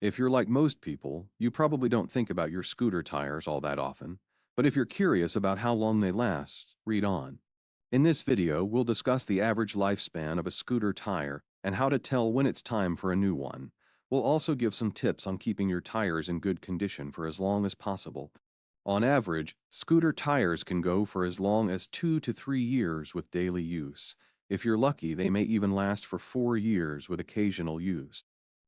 If you're like most people, you probably don't think about your scooter tires all that often, but if you're curious about how long they last, read on. In this video, we'll discuss the average lifespan of a scooter tire and how to tell when it's time for a new one. We'll also give some tips on keeping your tires in good condition for as long as possible. On average, scooter tires can go for as long as 2 to 3 years with daily use. If you're lucky, they may even last for 4 years with occasional use.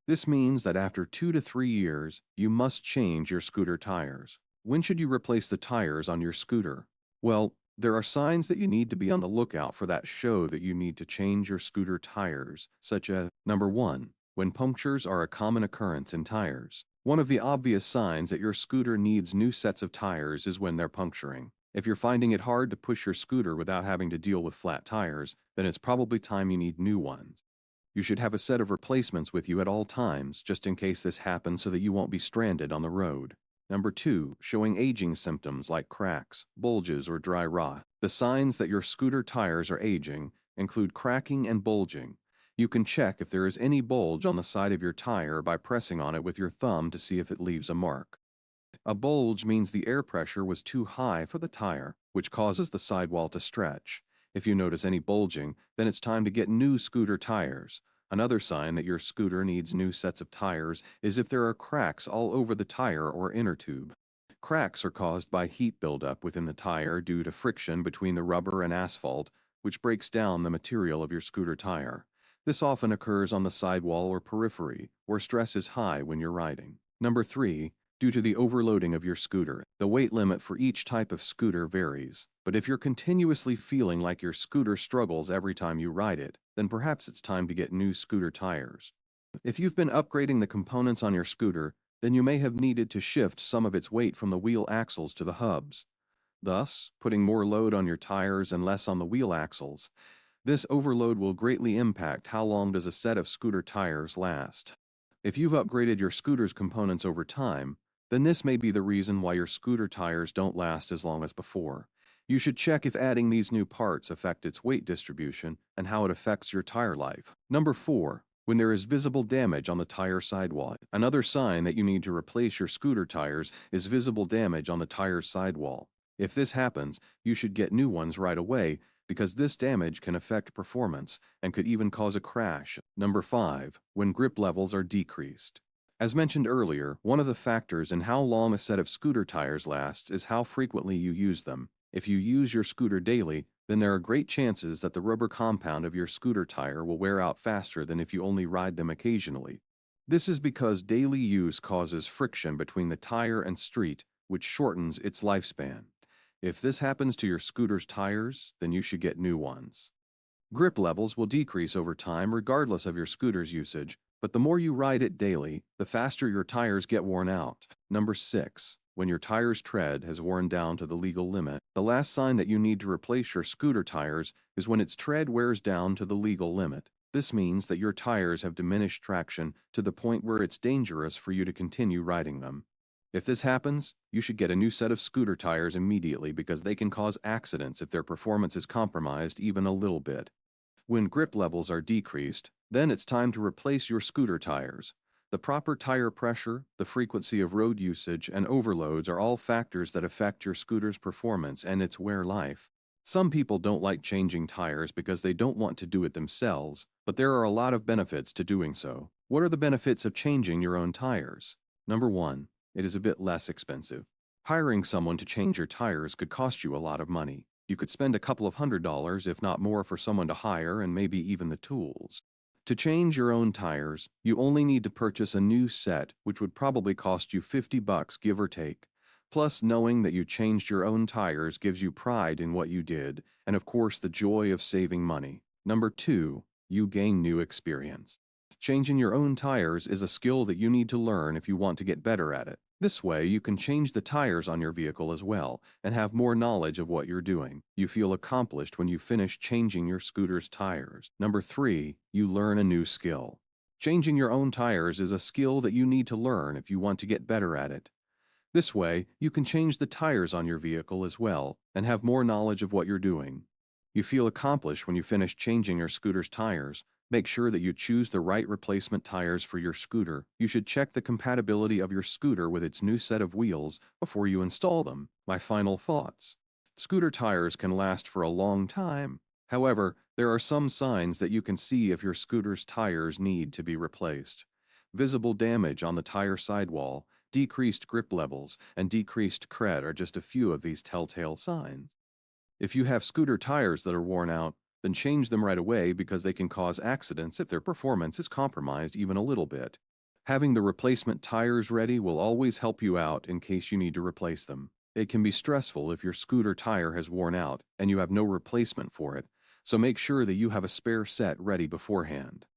This means that after 2 to 3 years, you must change your scooter tires. When should you replace the tires on your scooter? Well, there are signs that you need to be on the lookout for that show that you need to change your scooter tires, such as number 1, when punctures are a common occurrence in tires. One of the obvious signs that your scooter needs new sets of tires is when they're puncturing. If you're finding it hard to push your scooter without having to deal with flat tires, then it's probably time you need new ones. You should have a set of replacements with you at all times, just in case this happens so that you won't be stranded on the road. Number 2, showing aging symptoms like cracks, bulges, or dry rot. The signs that your scooter tires are aging include cracking and bulging. You can check if there is any bulge on the side of your tire by pressing on it with your thumb to see if it leaves a mark. A bulge means the air pressure was too high for the tire, which causes the sidewall to stretch. If you notice any bulging, then it's time to get new scooter tires. Another sign that your scooter needs new sets of tires is if there are cracks all over the tire or inner tube. Cracks are caused by heat buildup within the tire due to friction between the rubber and asphalt, which breaks down the material of your scooter tire. This often occurs on the sidewall or periphery, where stress is high when you're riding. Number 3, due to the overloading of your scooter. The weight limit for each type of scooter varies, but if you're continuously feeling like your scooter struggles every time you ride it, then perhaps it's time to get new scooter tires. If you've been upgrading the components on your scooter, then you may have needed to shift some of its weight from the wheel axles to the hubs, thus putting more load on your tires and less on the wheel axles. This overload will greatly impact how long does a set of scooter tires last. If you've upgraded your scooter's components over time, then this may be the reason why your scooter tires don't last as long as before. You should check if adding these new parts affect its weight distribution and how it affects your tire life. Number 4, when there is visible damage on the tire sidewall. Another sign that you need to replace your scooter tires is visible damage on the tire sidewall. If this happens, you should get new ones right away because this damage can affect performance and could even cause a crash. Number 5, when grip levels are decreased. As mentioned earlier, one of the factors in how long a set of scooter tires lasts is how frequently you use them. If you use your scooter daily, then there are great chances that the rubber compound of your scooter tire will wear out faster than if you only ride them occasionally. This is because daily use causes friction between the tire and street, which shortens its lifespan. If this happens to your scooter's tires, then you should get new ones. Grip levels will decrease over time regardless of your scooter's usage, but the more you ride it daily, the faster your tires get worn out. Number 6, when your tire's tread has worn down to the legal limit. The last sign that you need to replace your scooter tires is when its tread wears down to the legal limit. This means that your tires have diminished traction to the point where it's dangerous for you to continue riding them. If this happens, you should get a new set of scooter tires immediately because they can cause accidents if their performance is compromised even a little bit. When grip levels are decreased, then it's time to replace your scooter tires. The proper tire pressure, the frequency of road usage, and overloads are all factors that affect your scooter's performance and its wear life. Some people don't like changing tires because they don't want to do it themselves, but there are a lot of benefits to doing so. What are the benefits of changing your own tires? Number 1, it is a bit less expensive. Hiring someone to change your tires could cost you a lot of money. You could spend a couple of $100s, if not more, for someone to hire and maybe even the tools. To change your own tires, you only need to purchase a new set, which would probably cost you $50, give or take. Plus, knowing that you changed your own tires gives you pride in what you did, and of course the joy of saving money. Number 2, you gain new experience. Changing your own tires is a skill that you need to learn if you want to get better at it. This way, you can change the tires on your vehicle as well and have more knowledge of what you're doing. You feel accomplished when you finish changing your scooter's tires. Number 3, you learn a new skill. Changing your own tires is a skill that you need to learn if you want to get better at it. This way, you can change the tires on your vehicle as well and have more knowledge of what you're doing. You feel accomplished when you finish changing your scooter's tires, Make sure that you choose the right replacement tires for your scooter. You should check the compatibility of your scooter with its new set of wheels before you install them. My final thoughts. Scooter tires can last for a long time. However, there are some signs that you can see if your scooter's tires need to be replaced. Visible damage on the tire sidewall, decreased grip levels, and decreased tread are just a few of these telltale signs. If you have scooter tires that are worn out, then change them right away because they can cause accidents if their performance is compromised even a little bit. Having the replacement tires ready will always help you out in case you need to replace them. It can be stressful if your scooter tire has worn out and you have no replacement for it, so make sure that you have a spare set ready beforehand.